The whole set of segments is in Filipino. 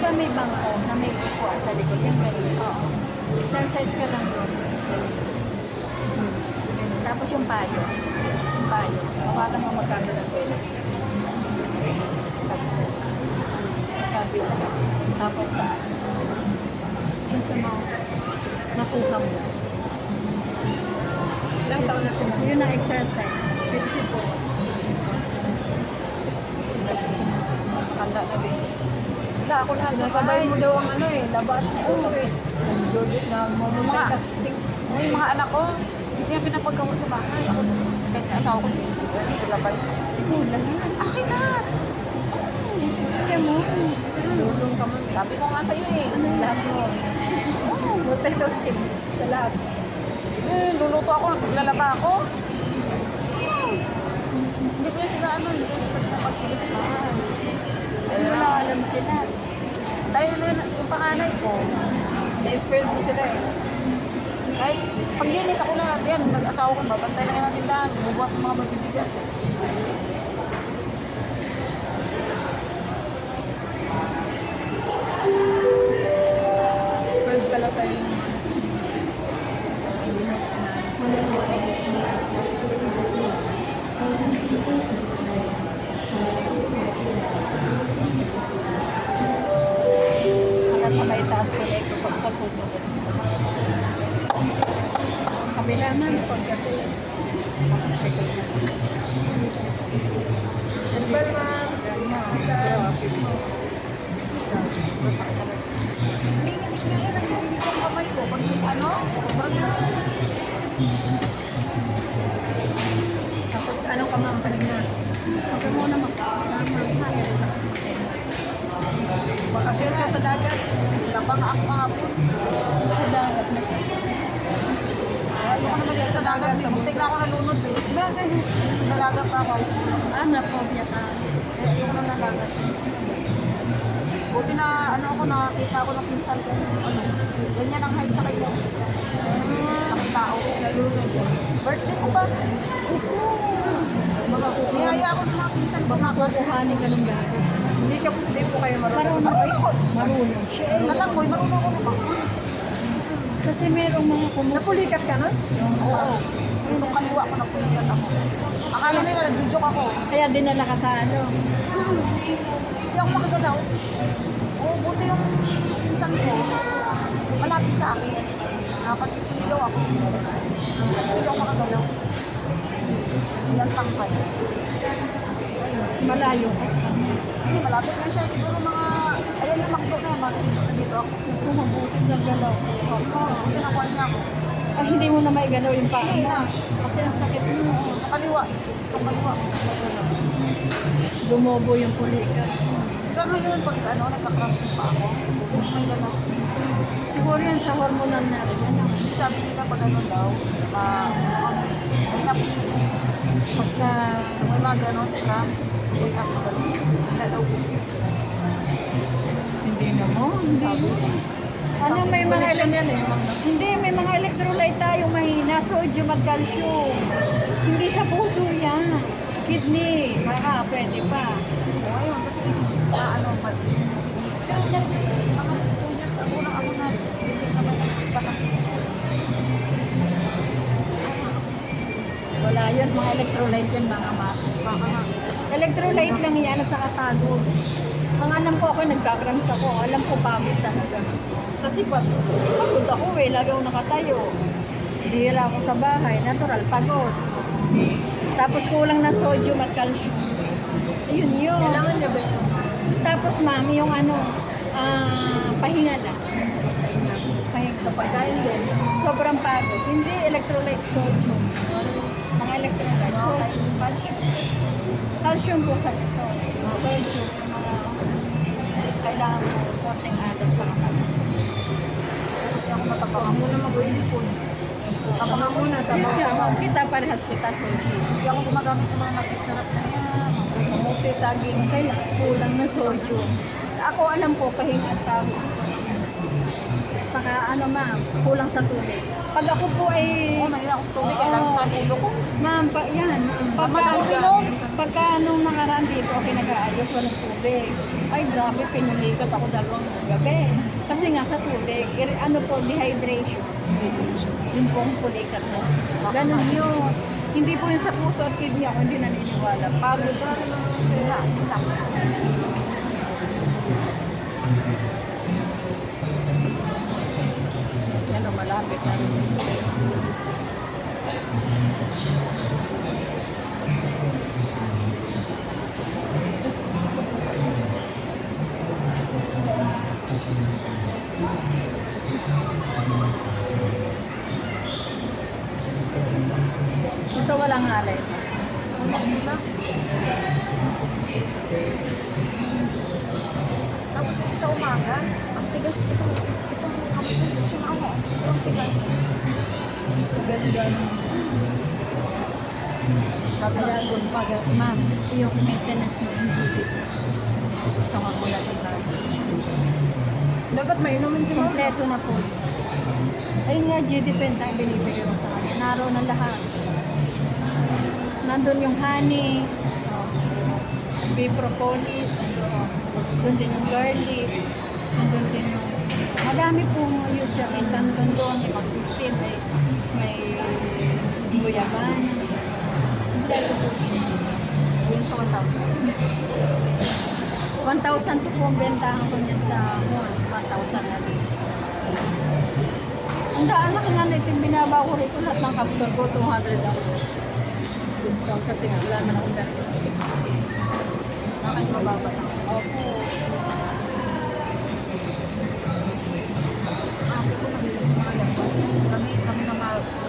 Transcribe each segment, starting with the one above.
ba may bangko na may upuan sa likod? Yung ganyan. Oo. Exercise ka lang doon. Tapos yung payo. Yung payo. Hawakan mo magkabilang pwede. Magkabilang. Tapos taas. Yung sa mga nakuha mo. Ilang taon na sila? Yun ang exercise. 54. Handa na din. Wala ako na. Sasabay mo daw ang ano eh. Labat. Oo eh. Dudit na mamumay Mga- casting. Yung mga anak ko, hindi niya pinapagkamot sa bahay. Ako, kahit asawa ko, wala pa yun. Kulang yan. Akin na! Kaya mo. Lulong ka mo. Sabi ko nga sa'yo eh. Lahat mo. Potato skin. Sa lahat. Luluto ako, naglalaba ako. Hindi ko yan sila hindi ko yan sila pinapagkilis sa bahay. Ay, wala alam sila. Dahil yung panganay ko, Na-spoil mo sila eh. kahit pag linis ako na, yan, nag-asawa ko, babantay na yan natin lahat, bubuhat ng mga mabibigat. Spoiled pala sa'yo. Hanggang sa may taas ko na ito pag sa susunod. Kabila man. Pag kasi. Tapos likod na. Herbal man. Ang kamay ko, pag Tapos anong kamampaling na? Huwag ka muna magkakasama. I-relax mo siya. Bakasyon ka sa dagat. labang ako kahapon. Sa dagat na sa Ayaw ko naman yan sa dagat. Muntik na ako nalunod eh. Bakit? Nalagat pa ako. Naphobia ka. Ayaw ko na nalagat. Buti na ako nakita ko ng pinsan ko. Ganyan ang height sa kanya. Nakita ako. Nalunod yan. Birthday ko ba? Niyaya ako ng mga pinsan ko. Kukuhanin ka ng dagat. Hindi po kayo marunong. Marunong ba? Marunong siya. Sa langoy, marunong ako naman. Kasi merong mga Napulikat ka na? Oo. Itong kaliwa ko napulitan ako. Akala nila nag-joke ako. Kaya dinala ka sa ano. Hindi ako makagalaw. Oo, buti yung pinsan ko. Malapit sa akin. Tapos sumigaw ako. Hindi ako makagalaw. Ilang tangkay. Malayo ka sa kanya. Hindi, malapit na siya. Siguro mga, ayan yung makdo na yan. Dito ako. Kung mabuti na galaw. Oo, pinakuha niya ako. Ay, hindi mo na may galaw yung paa Hindi mo. na. Kasi ang sakit mo. Sa kaliwa. Sa kaliwa. Dumobo yung pulikat. Hanggang ngayon, pag nagka-cramps pa ako, may gano'n. Siguro yan sa hormonal natin. Ano? Sabi nila pag daw, ay napuso. Pag sa... May mga gano'n, cramps, wait up na gano'n. Wala daw puso. Hindi na mo. Hindi. Ano, may mga... Connection yan eh. Hindi, may mga electrolyte tayo mahina. Sodium at calcium. Hindi sa puso yan. Kidney. Baka, pwede pa. O ayun, kasi pero mga 2 years ago lang ako na, hindi naman baka. Wala yun. Mga electrolyte yan, mga mask. Baka nga. Electrolyte lang yan at saka tagod. Ang alam ko ako, nagkakrams ako. Alam ko pagod talaga. Kasi pagod ako eh. Lagi ako nakatayo. Dihira ako sa bahay. Natural, pagod. Tapos kulang ng sodium at calcium. Ayun yun. Kailangan niya ba yun? Tapos ma'am, yung pahinga na. Pahinga. Sa pagkain din. Sobrang pagod. Hindi electrolyte, sodium. Mga electrolyte, sodium, calcium. Calcium po sa ito. Sodium, yung mga kailangan mo konting alat sa katawan. Kasi ako matapang Huwag ako. muna mag-oily foods. Tapos muna sa Yun nga, mga kita parehas kita sodium. Hindi ako gumagamit ng mga mag-sarap na yan. kamuti, saging. Kailangan kulang na sodium. Ako alam ko, pahinga at pagod. Saka ma'am, kulang sa tubig. Pag ako po ay... Oo, mahina ako sa tubig. Kailangan sa ulo ko. Ma'am, yan. Pagka, Tama, pagka nung nakaraan dito, ako nag-aayos, walang tubig. Ay, grabe, pinulikat ako 2 gabi. Kasi nga sa tubig, ano po, dehydration. Yung pong pulikat mo. Ganun yun. Hindi po yung sa puso at kidney ako, hindi naniniwala. Pagod pa. Yan o, malapit na. Ito walang halay. Tapos sa umaga, ang tigas itong composition ako. Sobrang tigas. Kaya doon pag, ma'am, yung maintenance mo yung GB Plus. Sa magulat ng garbage. Dapat mainumin si Mama. Kompleto na po. Ayun nga, GD Pens ang binibigay ko sa kanya. Naroon na lahat. Nandun yung honey, bee propolis, nandun din yung garlic, nandun din yung... Madami pong usual. May sandon doon, may magpustin, may guyaban. Kompleto po siya. Yun sa 1,000. 1,000 to po ang bentahan ko niyan sa mall. 1,000 na din. Ang daan na nga na itin binabaw ko rito lahat ng capsule ko. 200 ako. Discount kasi nga wala naman akong ganito. Nakay mababa lang. Opo. Ate ko mga laban. Kami na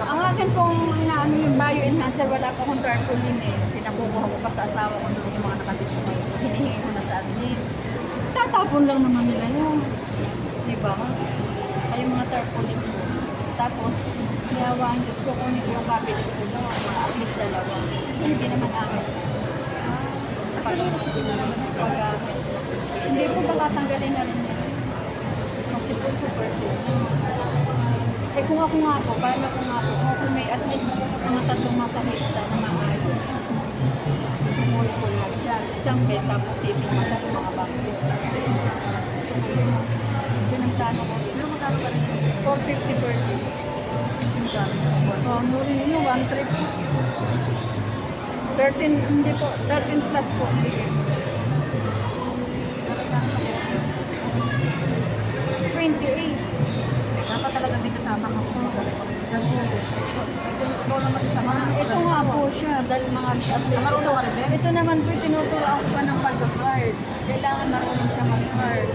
Ang akin pong inaano yung bioenhancer, wala pa akong tarpaulin eh. Pinakukuha ko pa sa asawa ko doon yung mga nakadiscount. Hinihingi ko na sa admin. Tatapon lang naman nila yun. Diba? Ay yung mga tarpaulin ko. Tapos, niyawain Diyos ko kung yung kapit ko doon. At least 2. Kasi hindi naman amin. Pag-gamit. Hindi po ba tatanggalin na rin yan? Kasi po super good. Eh kung ako nga po, paano ko nga po, kung ako may at least mga 3 masahista na maayos. Multiple lang dyan. Isang bed, tapos sitting massage mga bangko. Gusto ko yun. Yun ang plano ko. Pero magkano pa rin yun? 450 per day. Yung gamit sa buwan. Oh, nuri yun, 1 trip. 13, hindi po, 13 plus po. Hindi. Pero magkano sa buwan? 28. Dapat talaga may kasama ka kung magaling ka. Ikaw naman isama. Ito nga po siya, dahil mga at least Marunong ka rin din? ito naman po, tinuturoan ko pa ng pag-card. Kailangan marunong siya mag-card.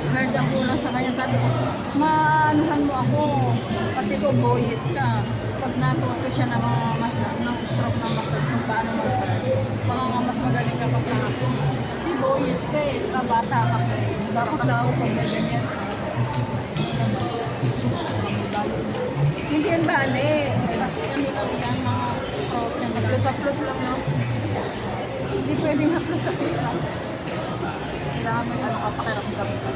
Hard ang kulang sa kanya. Sabi ko, maanuhan mo ako. Kasi ko boys ka. Pag natuto siya ng ng stroke ng massage kung paano mag-card, baka nga mas magaling ka pa sa akin. Kasi boys ka eh, sa bata ka. Dapat na ako pag ganyan. Hindi yan bali. Kasi ano lang yan, mga frozen lang. Plus lang, no? Hindi pwedeng haplos-haplos lang. Kailangan may ano ka pakiramdam ka.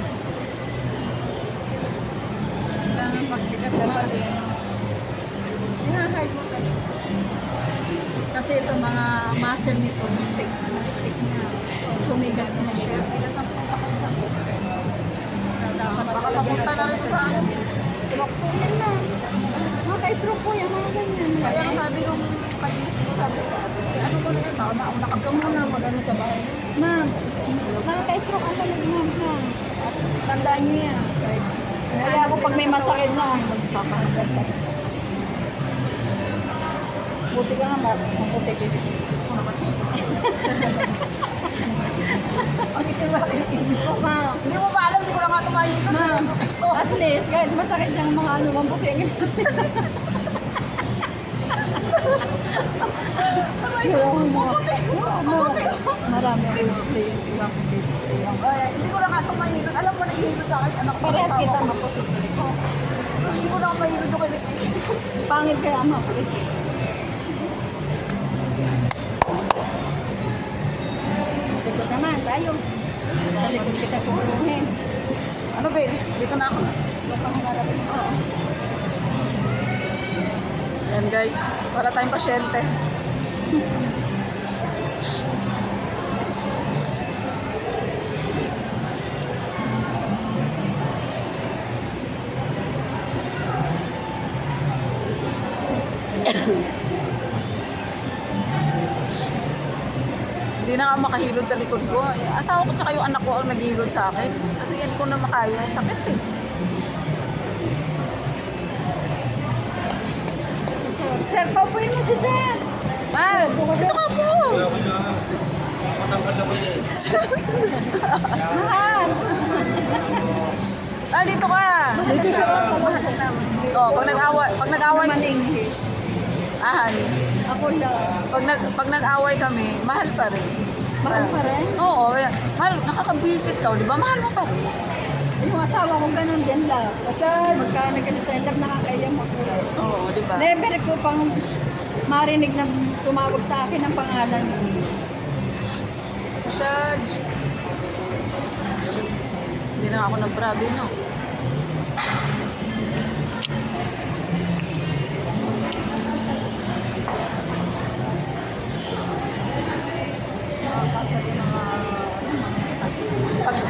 Kailangan pagbigat ka pa rin. I-hard mo talaga. Kasi ito mga muscle nito, tik na. Tumigas na siya. Tigas ang sakit na. Dapat Baka papunta na rin sa ano. stroke po yan na. Maka-stroke po yan, mga ganyan. Kaya ang sabi nung kainis ko, sabi ko, ano ko na yun, baka mauna ka muna mag-ano sa bahay. Ma'am, nakaka-stroke ang palag ma'am ha. Tandaan niyo yan. Kaya ako pag may masakit na, magpapakasaksak. Buti ka nga, maputi ka. Gusto ko naman. Ang itiwala ko. Ma'am, Hindi mo ba alam, hindi ko lang nga tumayo. ma'am, at least kahit masakit siyang mga ano, maputi ang marami ang maputi yung ibang Hindi ko lang nga tumahilot. Alam mo, naghihilot sa akin, anak ko. parehas kita kasama ko. maputi. Hindi ko lang mahilot yung kilikik. Pangit kaya ang maputi. Likod naman tayo. Sa likod kita pupuruhin. Ano, babe? Dito na ako. Oo. Ayan, guys. Para tayong pasyente. na nga makahilod sa likod ko. Asawa ko tsaka yung anak ko ang naghihilod sa akin. Kasi hindi ko na makaya. Sakit eh. Si Sir. Sir, paupuin mo si Sir. Man, dito ka po! Mahal. Ah, dito ka! Dito sa mga sa tama. Oh, pag nag-away, Naman English. honey. Ako lang. Pag nag-away kami, mahal pa rin. Mahal pa rin. Oo, mahal, nakaka-visit ka, di ba? Mahal mo pa rin. Yung asawa ko ganun din lang. Kasi magka nagkalit sa love, nakakayang ako. Oo, di ba? Never ko pang marinig na tumawag sa akin ang pangalan niyo. Massage. Hindi na ako nagbrabe, no?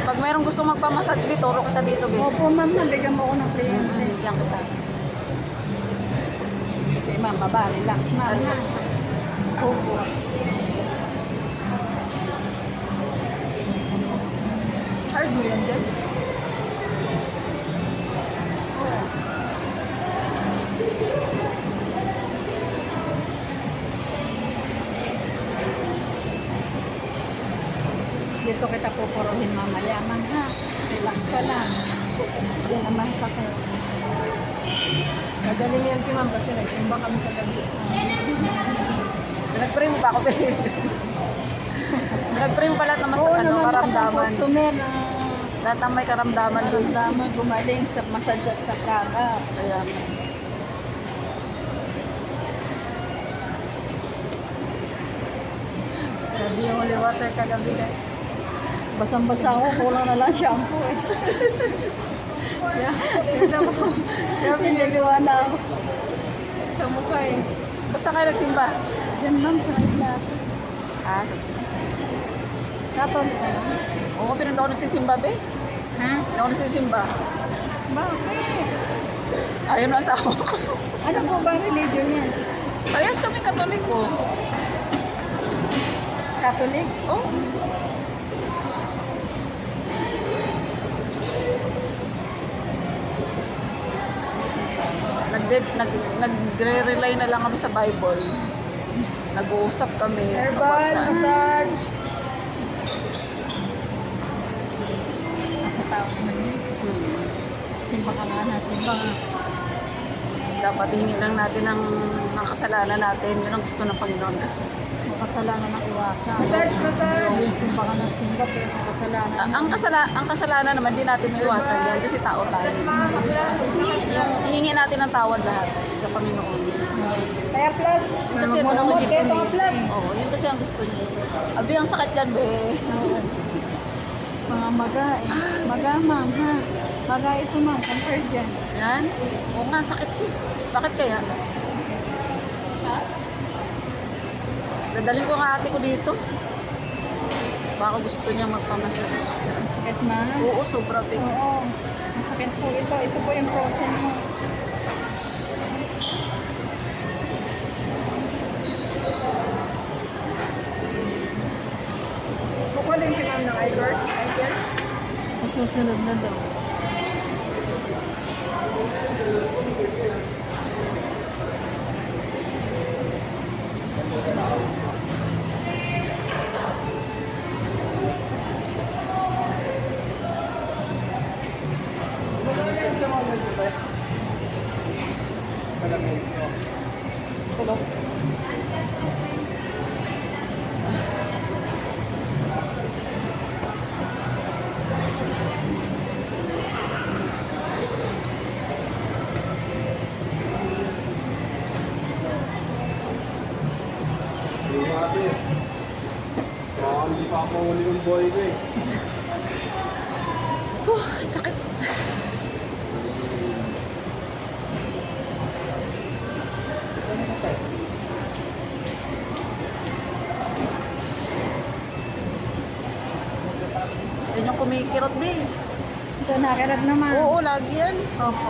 Pag mayroong gusto magpamassage, turo kita dito, be. Opo, ma'am, nabigyan mo ako ng kliyente. Bigyan kita. Okay, ma'am, baba, relax, ma'am. Relax na. Opo. Hard mo yan dyan? Dito kita pupuruhin mamaya, ma'am, ha? Relax ka lang. Hindi naman sakit. Magaling yan si ma'am kasi nagsimba kami kagabi. Nag-pray mo pa ako, be. Nag-pray mo pa lahat ng Oo naman, lahat ng karamdaman. customer na Lahat ng may karamdaman doon. karamdaman gumaling sa massage at sa product. Kaya, Grabe yung holy water kagabi guys. Basang-basa ako, kulang na lang shampoo eh. Grabe Pinagawa na ako. sa mukha eh. ba't saan kayo nagsimba? Diyan, ma'am, sa klase. Ah, sa... Katolik ka lang. Oo, pero hindi ako nagsisimba, be. Ha? Hindi ako nagsisimba. Bakit? Ayaw na asawa ko. Ano po ba religion yan? Parehas kami Katoliko. Catholic? Oh. Nagre-rely na lang kami sa Bible. Nag-uusap kami. Herbal massage. Nasa tao naman yun. Simba ka nga, simba nga. Dapat hingin lang natin ang kasalanan natin. Yun ang gusto ng Panginoon kasi. Makasalanan ng iwasan. Massage, massage. Yung simba ka na simba, pero makasalanan. Ang kasalanan naman din natin iwasan yan kasi tao tayo. Yung hihingi natin ng tawad lahat sa Panginoon. Kaya plus. Kasi Huwag mo gusto naman niya. Ito nga plus. Oo, yun kasi ang gusto niya. Abi, ang sakit yan, be. Mga maga eh. Maga, ma'am, ha? Maga ito, ma'am. Compared dyan. Yan. Oo nga, sakit eh. Bakit kaya? Dadalhin ko nga ate ko dito. Baka gusto niya magpamassage. Ang sakit, ma'am. Oo, sobra big. Oo. Masakit po ito. Ito po yung frozen mo. Kukunin si ma'am ng iGurt. Sa susunod na daw. Tulog. Hindi pa ako huli ng boy ko eh. Sakit. Yan yung kumikirot, be. Ito, nakirap naman. Oo, lagi yan. Opo.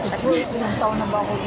Sakit. Ilang taon na ba ako dito?